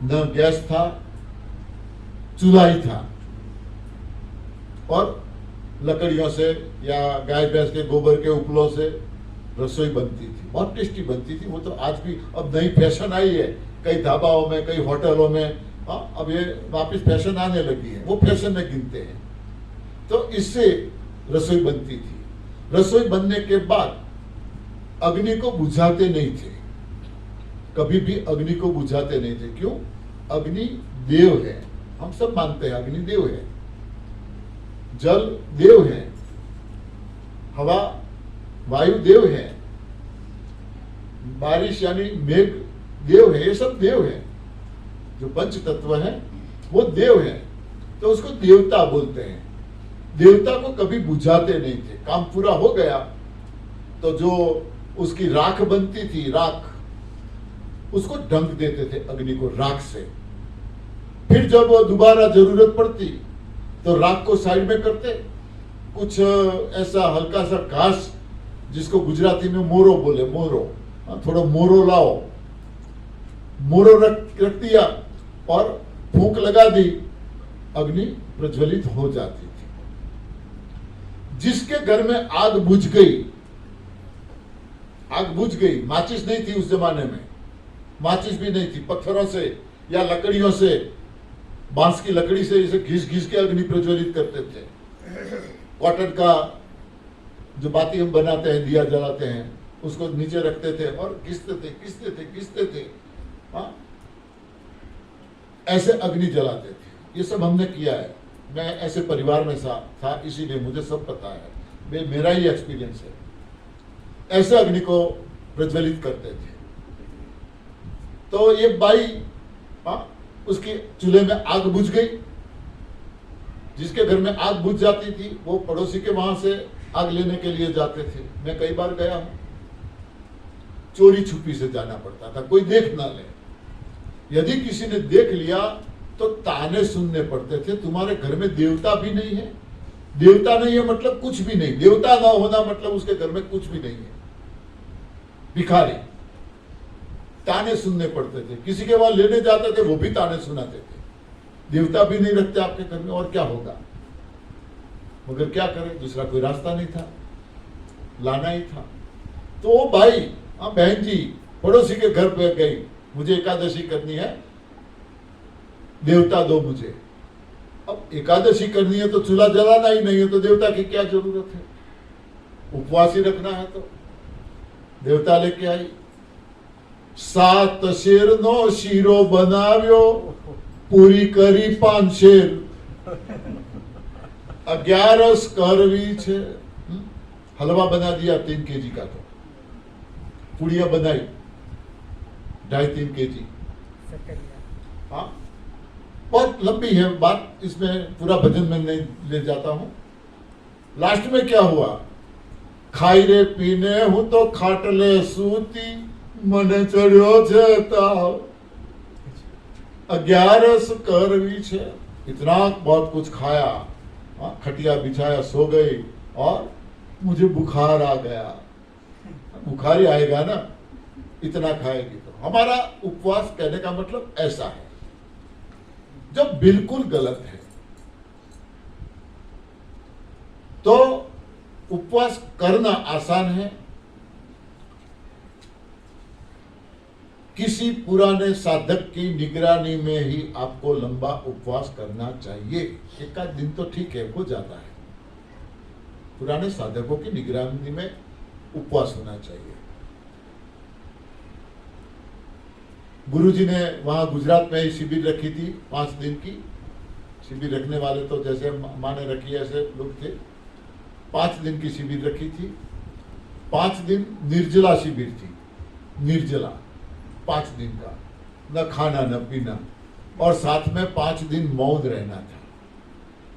S1: न गैस था, चूल्हा ही था, और लकड़ियों से या गाय भैंस के गोबर के उपलों से रसोई बनती थी, बहुत टेस्टी बनती थी। वो तो आज भी अब नई फैशन आई है, कई ढाबाओं में, कई होटलों में, अब ये वापस फैशन आने लगी है, वो फैशन में गिनते हैं। तो इससे रसोई बनती थी। रसोई बनने के बाद अग्नि को बुझाते नहीं थे, कभी भी अग्नि को बुझाते नहीं थे। क्यों? अग्नि देव है, हम सब मानते हैं अग्नि देव है, जल देव है, हवा वायु देव है, बारिश यानी मेघ देव है, ये सब देव है। जो पंच तत्व है वो देव है, तो उसको देवता बोलते हैं। देवता को कभी बुझाते नहीं थे। काम पूरा हो गया तो जो उसकी राख बनती थी, राख, उसको ढंक देते थे अग्नि को राख से। फिर जब वो दोबारा जरूरत पड़ती तो राख को साइड में करते, कुछ ऐसा हल्का सा घास, जिसको गुजराती में मोरो बोले, मोरो, थोड़ा मोरो लाओ, मोरो रख दिया और फूंक लगा दी, अग्नि प्रज्वलित हो जाती थी। जिसके घर में आग बुझ गई, आग बुझ गई, माचिस नहीं थी उस जमाने में, माचिस भी नहीं थी, पत्थरों से या लकड़ियों से, बांस की लकड़ी से इसे घिस घिस के अग्नि प्रज्वलित करते थे। कॉटन का जो बाती हम बनाते हैं, दिया जलाते हैं, उसको नीचे रखते थे और घिसते थे। हाँ, ऐसे अग्नि जलाते थे। ये सब हमने किया है, मैं ऐसे परिवार में था, इसीलिए मुझे सब पता है, मेरा ही एक्सपीरियंस है। ऐसे अग्नि को प्रज्वलित करते थे। तो ये बाई, उसके चूल्हे में आग बुझ गई। जिसके घर में आग बुझ जाती थी वो पड़ोसी के वहां से आग लेने के लिए जाते थे। मैं कई बार गया हूं, चोरी छुपी से जाना पड़ता था, कोई देख ना ले। यदि किसी ने देख लिया तो ताने सुनने पड़ते थे, तुम्हारे घर में देवता भी नहीं है। देवता नहीं है मतलब कुछ भी नहीं, देवता ना होना मतलब उसके घर में कुछ भी नहीं है, भिखारी। ताने सुनने पड़ते थे, किसी के वहां लेने जाते थे वो भी ताने सुनाते थे, देवता भी नहीं रखते आपके घर में, और क्या होगा। मगर क्या करें, दूसरा कोई रास्ता नहीं था, लाना ही था। तो वो भाई, बहन जी पड़ोसी के घर पे गई, मुझे एकादशी करनी है, देवता दो मुझे। अब एकादशी करनी है तो चूल्हा जलाना ही नहीं है, तो देवता की क्या जरूरत है, उपवास ही रखना है। तो देवता लेके आई, 7 शेरनो शीरो बनाव्यो, पूरी करी 5 शेर, 11 करवी छे। हलवा बना दिया 3 केजी का, तो पुड़िया बनाई 2.5-3 केजी। हाँ, बहुत लंबी है बात, इसमें पूरा भजन में नहीं ले जाता हूं। लास्ट में क्या हुआ, खाई रे पीने हूं तो खाटले सूती, मने चढ़ियो छे ताव, 11 करवी छे। इतना बहुत कुछ खाया, खटिया बिछाया, सो गई, और मुझे बुखार आ गया। बुखार ही आएगा ना, इतना खाएगी तो। हमारा उपवास कहने का मतलब ऐसा है, जब बिल्कुल गलत है तो उपवास करना आसान है। किसी पुराने साधक की निगरानी में ही आपको लंबा उपवास करना चाहिए। एक आध दिन तो ठीक है, हो जाता है। पुराने साधकों की निगरानी में उपवास होना चाहिए। गुरुजी ने वहां गुजरात में ही शिविर रखी थी, 5 दिन की शिविर। रखने वाले तो जैसे माँ ने रखी ऐसे लोग थे। 5 दिन की शिविर रखी थी। 5 दिन निर्जला शिविर थी, निर्जला 5 दिन का, न खाना न पीना, और साथ में 5 दिन मौन रहना था।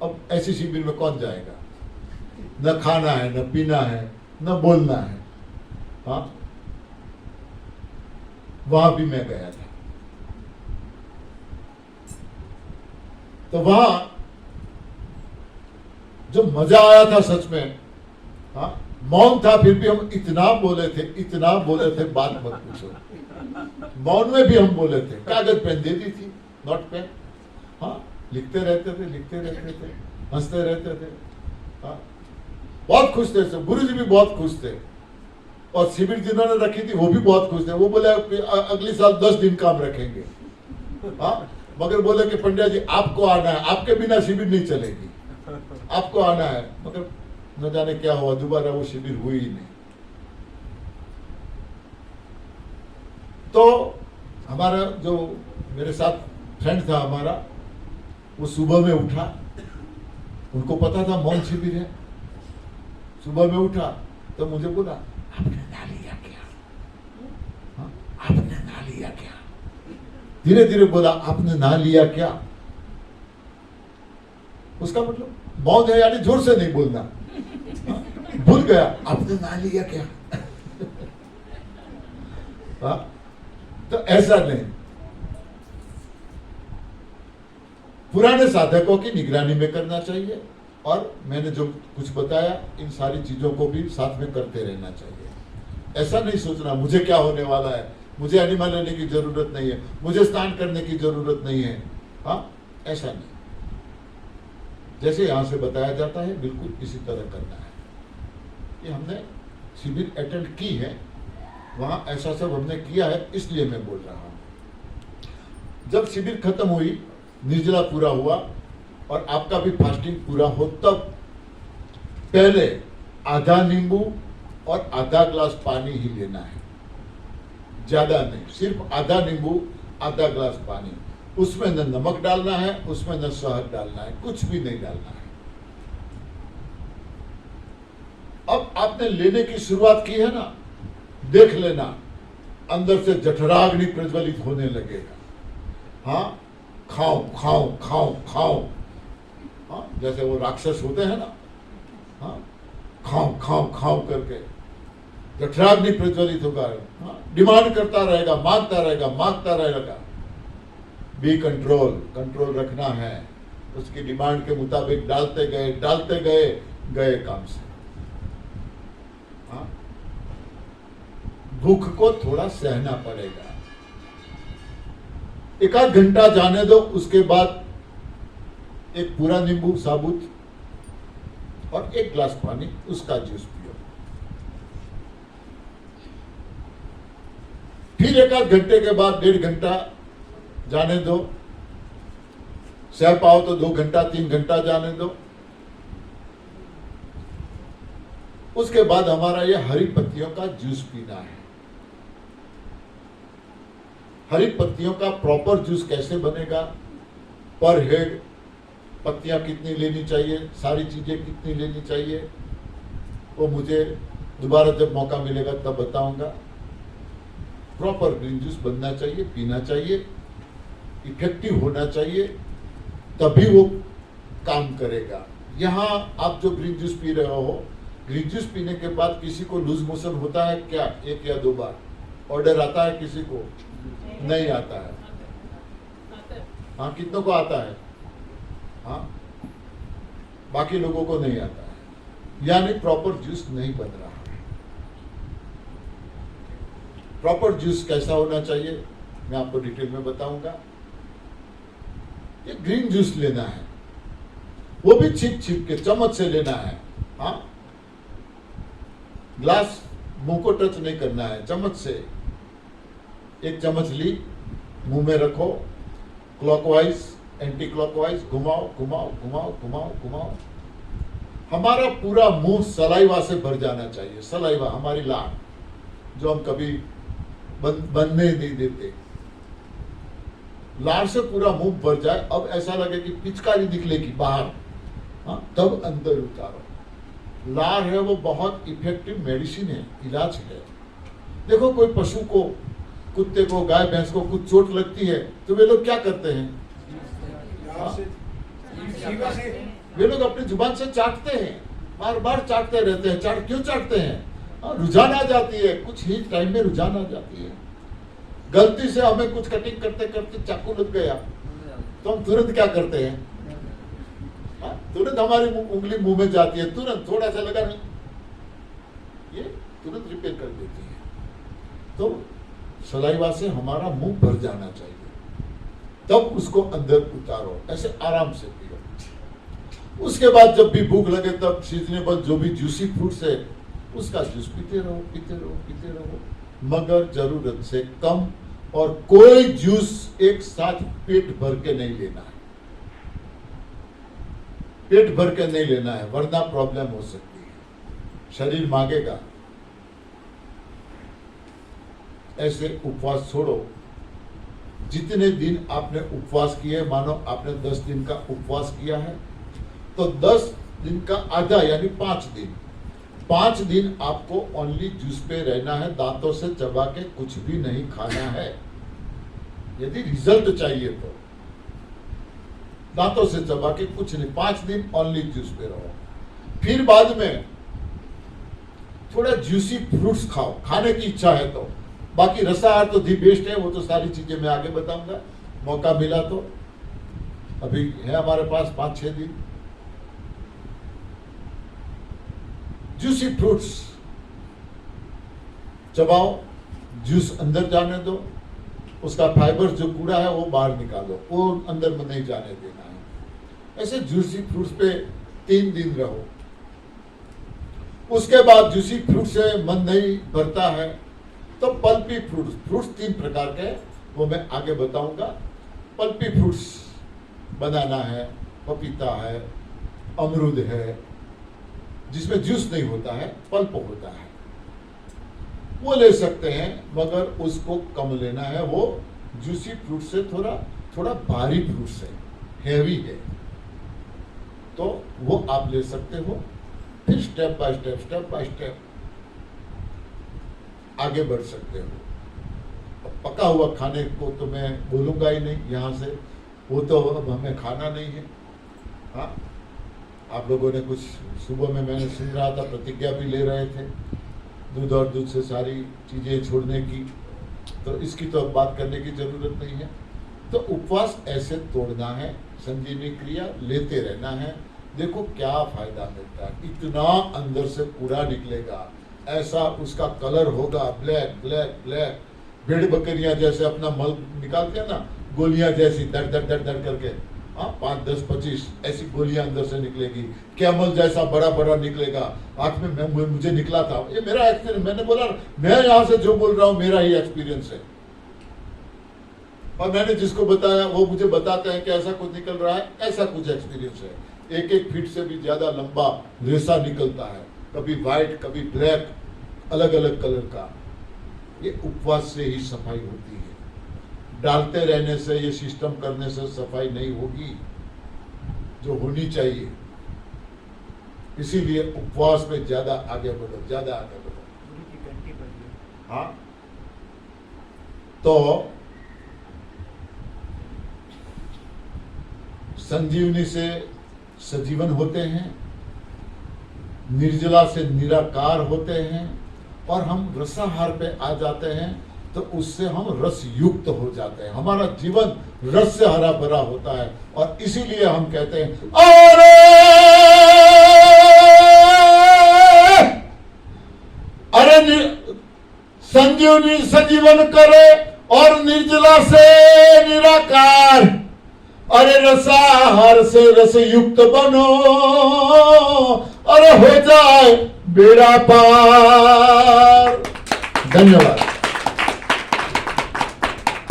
S1: अब ऐसी शिविर में कौन जाएगा। न खाना है, न पीना है, न बोलना है। हाँ, वहां भी मैं गया था। तो वहां जो मजा आया था सच में, हाँ, मौन था फिर भी हम इतना बोले थे, बात मत पूछो। मौन में भी हम बोले थे, कागज पेन दे दी थी, नोट पेन, हाँ, लिखते रहते थे, हंसते रहते थे। हाँ, बहुत खुश थे सब, गुरु जी भी बहुत खुश थे, और शिविर जिन्होंने रखी थी वो भी बहुत खुश थे। वो बोले अगली साल 10 दिन काम रखेंगे। हाँ, मगर बोले कि पंड्या जी आपको आना है, आपके बिना शिविर नहीं चलेगी, आपको आना है। मगर न जाने क्या हुआ, दोबारा वो शिविर हुई ही नहीं। तो हमारा जो मेरे साथ फ्रेंड था हमारा, वो सुबह में उठा, उनको पता था मौन शिविर है। सुबह में उठा तो मुझे बोला, आपने ना लिया क्या? हाँ? आपने ना लिया क्या? धीरे धीरे बोला, आपने ना लिया क्या? उसका मतलब मौन है यानी जोर से नहीं बोलना। हाँ? भूल गया, आपने ना लिया क्या? हाँ? तो ऐसा नहीं, पुराने साधकों की निगरानी में करना चाहिए, और मैंने जो कुछ बताया इन सारी चीजों को भी साथ में करते रहना चाहिए। ऐसा नहीं सोचना मुझे क्या होने वाला है, मुझे एनिमा लेने की जरूरत नहीं है, मुझे स्नान करने की जरूरत नहीं है। हाँ, ऐसा नहीं, जैसे यहां से बताया जाता है बिल्कुल इसी तरह करना है। कि हमने शिविर अटेंड की है, वहां ऐसा सब हमने किया है, इसलिए मैं बोल रहा हूं। जब शिविर खत्म हुई, निर्जला पूरा हुआ और आपका भी फास्टिंग पूरा हो, तब पहले आधा नींबू और आधा ग्लास पानी ही लेना है, ज्यादा नहीं, सिर्फ आधा नींबू आधा ग्लास पानी। उसमें न नमक डालना है, उसमें न शहद डालना है, कुछ भी नहीं डालना है। अब आपने लेने की शुरुआत की है ना, देख लेना अंदर से जठराग्नि प्रज्वलित होने लगेगा। हाँ, खाओ खाओ खाओ खाओ, हाँ, जैसे वो राक्षस होते हैं ना, हाँ, खाओ खाओ खाओ करके जठराग्नि प्रज्वलित होगा। हाँ, डिमांड करता रहेगा, मांगता रहेगा। बी कंट्रोल, कंट्रोल रखना है, उसकी डिमांड के मुताबिक डालते गए काम से। हाँ, भूख को थोड़ा सहना पड़ेगा, 1 घंटा जाने दो, उसके बाद एक पूरा नींबू साबुत और 1 ग्लास पानी, उसका जूस पियो। फिर 1 घंटे के बाद 1.5 घंटा जाने दो, सह पाओ तो 2 घंटा 3 घंटा जाने दो। उसके बाद हमारा ये हरी पत्तियों का जूस पीना है। हरी पत्तियों का प्रॉपर जूस कैसे बनेगा, पर हेड पत्तियां कितनी लेनी चाहिए, सारी चीजें कितनी लेनी चाहिए, वो मुझे दोबारा जब मौका मिलेगा तब बताऊंगा। प्रॉपर ग्रीन जूस बनना चाहिए, पीना चाहिए, इफेक्टिव होना चाहिए, तभी वो काम करेगा। यहाँ आप जो ग्रीन जूस पी रहे हो, ग्रीन जूस पीने के बाद किसी को लूज मोशन होता है क्या? 1 या 2 बार ऑर्डर आता है किसी को? नहीं आता है। हाँ, कितनों को आता है? हाँ, बाकी लोगों को नहीं आता है, यानी प्रॉपर जूस नहीं बन रहा है। प्रॉपर जूस कैसा होना चाहिए मैं आपको डिटेल में बताऊंगा। ये ग्रीन जूस लेना है, वो भी छिप के चम्मच से लेना है। हाँ, ग्लास मुंह को टच नहीं करना है, चम्मच से 1 चम्मच ली, मुंह में रखो, क्लॉकवाइज एंटी क्लॉकवाइज घुमाओ घुमाओ घुमाओ घुमाओ घुमाओ। हमारा पूरा मुंह सलाइवा से भर जाना चाहिए। सलाइवा हमारी लार, जो हम कभी बनने नहीं देते, लार से पूरा मुंह भर जाए। अब ऐसा लगे कि पिचकारी निकलेगी बाहर, हाँ, तब अंदर उतारो। लार है वो बहुत इफेक्टिव मेडिसिन है, इलाज है। देखो कोई पशु को, कुत्ते को, गाय भैंस को कुछ चोट लगती है तो वे लोग क्या करते हैं? हाँ? वे लोग अपनी जुबान से चाटते हैं। बार बार चाटते रहते हैं। क्यों चाटते हैं? रुझान आ जाती है, कुछ ही टाइम में रुझान आ जाती है। गलती से हमें कुछ कटिंग करते करते चाकू लग गया तो हम तुरंत क्या करते हैं? तुरंत हमारी उंगली मुंह में जाती है, तुरंत थोड़ा सा लगा नहीं, ये तुरंत रिपेयर कर देती है। तो सलाइवा से हमारा मुंह भर जाना चाहिए, तब उसको अंदर उतारो, ऐसे आराम से पियो। उसके बाद जब भी भूख लगे तब सीजनेबल जो भी जूसी फ्रूट्स है उसका जूस पीते रहो, पीते रहो, पीते रहो, मगर जरूरत से कम। और कोई जूस एक साथ पेट भर के नहीं लेना है, पेट भर के नहीं लेना है, वरना प्रॉब्लम हो सकती है, शरीर मांगेगा। ऐसे उपवास छोड़ो। जितने दिन आपने उपवास किए, मानो आपने 10 दिन का उपवास किया है, तो 10 दिन का आधा यानी 5 दिन, 5 दिन आपको ओनली जूस पे रहना है, दांतों से चबा के कुछ भी नहीं खाना है। यदि रिजल्ट चाहिए तो दांतों से चबा के कुछ नहीं, 5 दिन ओनली जूस पे रहो। फिर बाद में थोड़ा जूसी फ्रूट्स खाओ, खाने की इच्छा है तो। बाकी रसाहार तो दी बेस्ट है, वो तो सारी चीजें मैं आगे बताऊंगा, मौका मिला तो। अभी है हमारे पास 5-6 दिन। जूसी फ्रूट्स चबाओ, जूस अंदर जाने दो, उसका फाइबर जो कूड़ा है वो बाहर निकालो, वो अंदर में नहीं जाने देना है। ऐसे जूसी फ्रूट्स पे 3 दिन रहो। उसके बाद जूसी फ्रूट से मन नहीं भरता है तो पल्पी फ्रूट्स 3 प्रकार के, वो मैं आगे बताऊंगा। पल्पी फ्रूट्स बनाना है, पपीता है, अमरूद है, जिसमें जूस नहीं होता है, पल्प होता है, वो ले सकते हैं, मगर उसको कम लेना है। वो जूसी फ्रूट से थोड़ा भारी फ्रूट्स है, हैवी है, तो वो आप ले सकते हो। फिर स्टेप बाय स्टेप आगे बढ़ सकते हो। पका हुआ खाने को तो मैं बोलूंगा ही नहीं यहाँ से, वो तो अब हमें खाना नहीं है। हाँ, आप लोगों ने कुछ सुबह में मैंने सुन रहा था, प्रतिज्ञा भी ले रहे थे दूध और दूध से सारी चीजें छोड़ने की, तो इसकी तो अब बात करने की जरूरत नहीं है। तो उपवास ऐसे तोड़ना है, संजीवनी क्रिया लेते रहना है। देखो क्या फायदा मिलता है, इतना अंदर से कूड़ा निकलेगा, ऐसा उसका कलर होगा ब्लैक ब्लैक ब्लैक, भेड़ बकरियां जैसे अपना मल निकालते हैं ना, गोलियां जैसी दर दर दर दर करके, 5, 10, 25 ऐसी गोलियां अंदर से निकलेगी। कैमल जैसा बड़ा बड़ा निकलेगा। आंख में मुझे निकला था, ये मेरा एक्सपीरियंस, मैंने बोला मैं यहाँ से जो बोल रहा हूँ मेरा ही एक्सपीरियंस है, और मैंने जिसको बताया वो मुझे बताते हैं कि ऐसा कुछ निकल रहा है, ऐसा कुछ एक्सपीरियंस है। 1-1 फीट से भी ज्यादा लंबा रेशा निकलता है, कभी व्हाइट कभी ब्लैक, अलग अलग कलर का। ये उपवास से ही सफाई होती है, डालते रहने से, ये सिस्टम करने से सफाई नहीं होगी जो होनी चाहिए। इसीलिए उपवास में ज्यादा आगे बढ़ो, ज्यादा आगे बढ़ो। हाँ, तो संजीवनी से सजीवन होते हैं, निर्जला से निराकार होते हैं, और हम रसाहार पे आ जाते हैं तो उससे हम रस युक्त हो जाते हैं। हमारा जीवन रस से हरा भरा होता है, और इसीलिए हम कहते हैं अरे संजीवनी सजीवन करे और निर्जला से निराकार, अरे रसाहार से रस युक्त बनो, अरे हो जाए बेड़ा पार। धन्यवाद।